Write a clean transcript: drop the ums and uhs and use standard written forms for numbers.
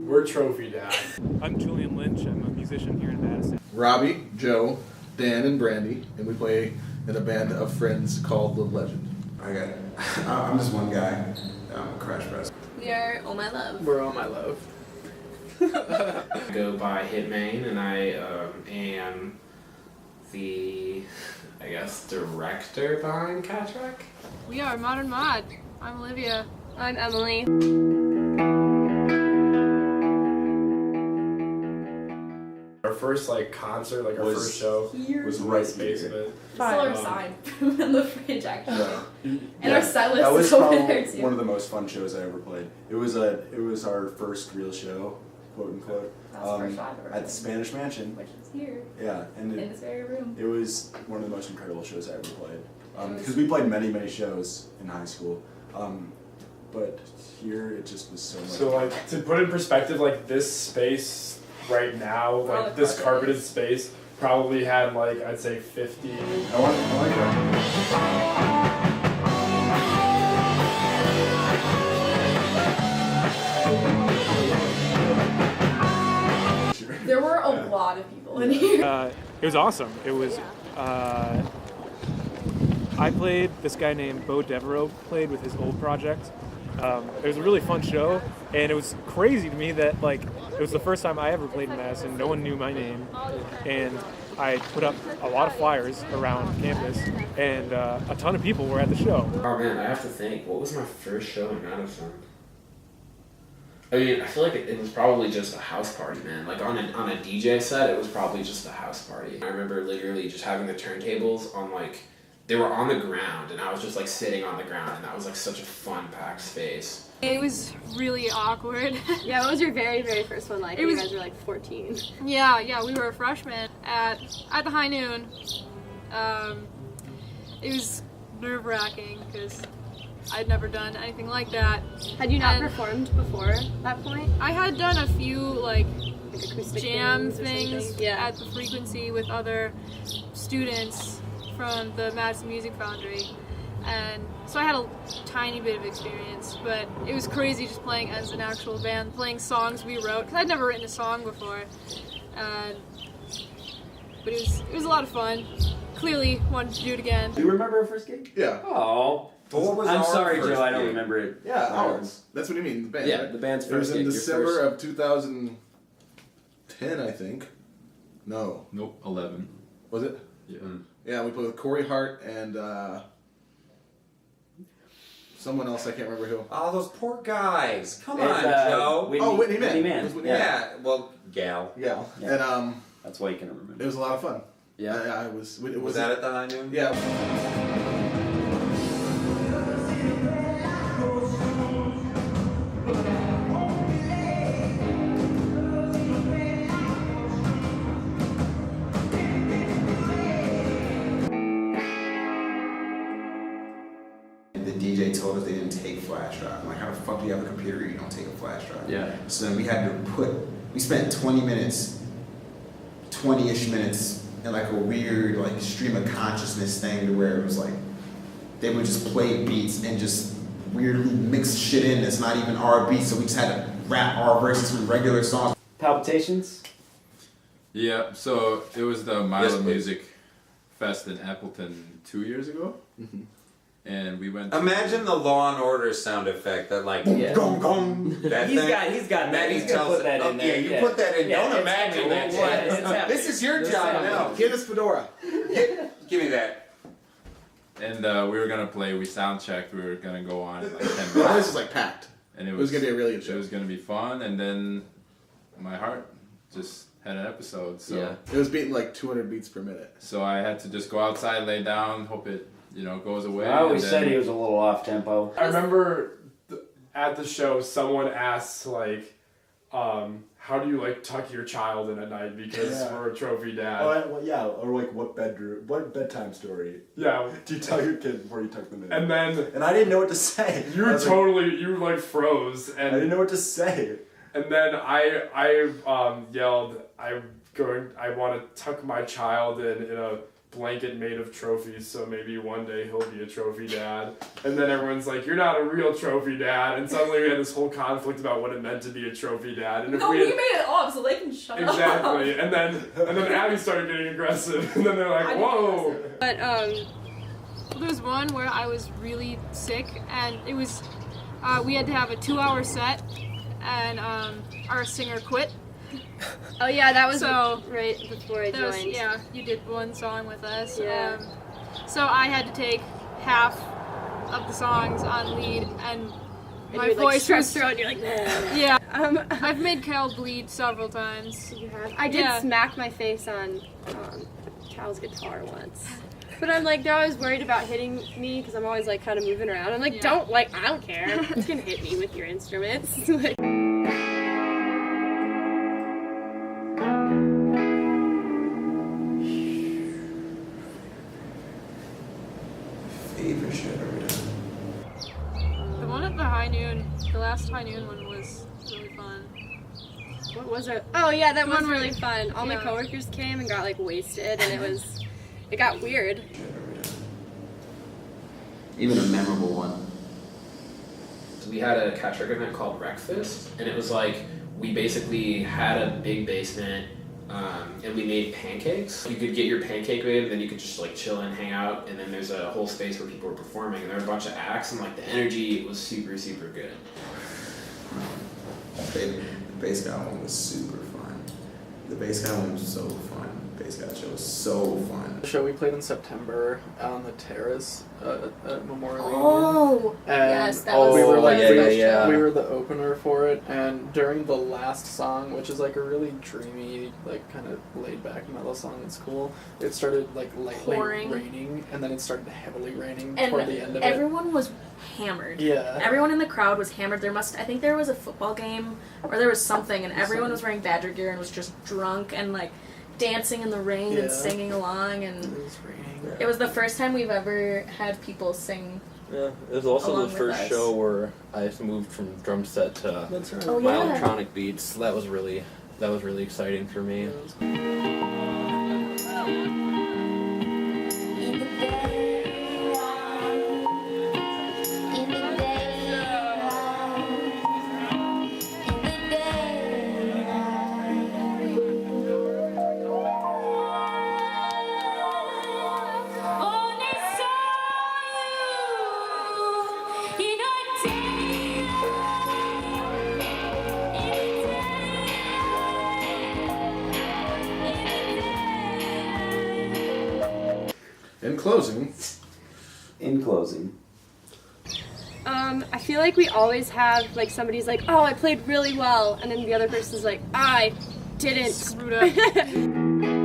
We're Trophy Dad. I'm Julian Lynch. I'm a musician here in Madison. Robbie, Joe, Dan, and Brandy, and we play in a band of friends called The Legend. Okay, I'm just one guy. Crash Press. We are Oh My Love. We're All My Love. I go by Hitmain, and I am the, I guess, director behind Catrack. We are Modern Mod. I'm Olivia. I'm Emily. Our first concert, our first show was right Rice Basement. Still our sign on the fridge, actually. And our stylist that was is over probably there too. one of the most fun shows I ever played. It was our first real show, quote unquote. That was the first show I've ever at the Spanish Mansion. Which is here. Yeah, and In this very room. it was one of the most incredible shows I ever played. Because we played many shows in high school. But here it just was so much. So to put in perspective, this space right now, this carpeted space probably had I'd say 50. I like that. There were a lot of people in here. It was awesome. It was. I played. This guy named Bo Devereaux played with his old project. It was a really fun show, and it was crazy to me that it was the first time I ever played in Madison. No one knew my name, and I put up a lot of flyers around campus, and a ton of people were at the show. Oh man, I have to think. What was my first show in Madison? I mean, I feel like it was probably just a house party, man. On a DJ set, it was probably just a house party. I remember literally just having the turntables on they were on the ground, and I was just sitting on the ground, and that was such a fun packed space. It was really awkward. Yeah, what was your very, very first one like? It was- You guys were 14. Yeah, we were freshmen at the high noon. It was nerve-wracking because I'd never done anything like that. Had you not And performed before that point? I had done a few Acoustic jam things or things something? Yeah. at the Frequency with other students from the Madison Music Foundry, and so I had a tiny bit of experience, but it was crazy just playing as an actual band, playing songs we wrote, because I'd never written a song before, but it was a lot of fun. Clearly wanted to do it again. Do you remember our first gig? Yeah. Oh. I'm sorry, Joe, I don't remember it. Yeah, ours. That's what you mean, the band. Yeah, right? the band's It was first in gig. December of 2010, I think. No. Nope, 11. Was it? Yeah. Yeah, we played with Corey Hart and someone else, I can't remember who. Oh, those poor guys. Come It's, on, Joe. Whitney Man. Whitney Man. It was Whitney Yeah, Man. well, gal. Yeah. Yeah. And That's why you can remember. it was a lot of fun. Yeah. It was that at the high noon? Yeah. The DJ told us they didn't take flash drive. I'm like, how the fuck do you have a computer you don't take a flash drive? Yeah. So then we spent 20-ish minutes in a weird stream of consciousness thing to where it was they would just play beats and just weirdly mix shit in that's not even our beats, so we just had to rap our verses from regular songs. Palpitations? Yeah, so it was the Milo please. Music Fest in Appleton 2 years ago. Mm-hmm. And we went Imagine the Law and Order sound effect that Yeah. Gong, gong. that He's thing. got that. He's gonna put that in there. Yeah, you put that in. Yeah, Don't it's imagine happening. that. It's Jay. happening. This is your It's job happening. now. Give us Fedora. Give me that. and we were gonna play. We sound checked. We were gonna go on in 10 minutes. Well, this is packed. And It was gonna be a really good It show. was gonna be fun, and then my heart just had an episode. So Yeah. It was beating 200 beats per minute. so I had to just go outside, lay down, hope it goes away. I always and said then- he was a little off tempo. I remember at the show someone asked how do you tuck your child in at night because we're a trophy dad. Or what bedtime story Yeah. do you tell your kid before you tuck them in? And then And I didn't know what to say. you I was froze I didn't and know what to say. then I yelled I want to tuck my child in a blanket made of trophies, so maybe one day he'll be a trophy dad. And then everyone's like, you're not a real trophy dad. And suddenly we had this whole conflict about what it meant to be a trophy dad. And if No, we made it up so they can shut up. Exactly. And then Abby started getting aggressive. And then they're like, whoa. But there was one where I was really sick, and it was we had to have a 2-hour set, and our singer quit. Oh yeah, that was so right before I joined. Yeah, you did one song with us. Yeah. So I had to take half of the songs on lead, and my voice was throat, and you're like, nah. Yeah. I've made Cal bleed several times. You have? I did smack my face on Cal's guitar once. But I'm like, they're always worried about hitting me because I'm always like kind of moving around. I'm like, I don't care. You can hit me with your instruments. Like, Favorite shit ever done. The one at the High Noon, the last High Noon one was really fun. what was it? Oh yeah, that was really fun. All my coworkers came and got like wasted, and it got weird. Even a memorable one. We had a Cat Trick event called Breakfast, and it was like we basically had a big basement, and we made pancakes. You could get your pancake made, and then you could just like chill and hang out, and then there's a whole space where people were performing, and there were a bunch of acts, and like the energy was super, super good. The bass guy one was super fun. The bass guy one was so fun. The bass guy show was so fun. The show we played in September on the terrace at Memorial. Oh, yes, that was. We were like, yeah. we were the opener for it, and during the last song, which is like a really dreamy, like kind of laid back mellow song, it's cool. It started like lightly raining, and then it started heavily raining toward the end of it. Everyone was hammered. Yeah. Everyone in the crowd was hammered. I think there was a football game or there was something, and everyone was wearing Badger gear and was just drunk and like dancing in the rain and singing along, and it was raining. It was the first time we've ever had people sing. Yeah, it was also the first show where I moved from drum set to my electronic beats. That was really exciting for me. In closing. I feel like we always have like somebody's like, oh, I played really well, and then the other person's like, I didn't. Screwed up.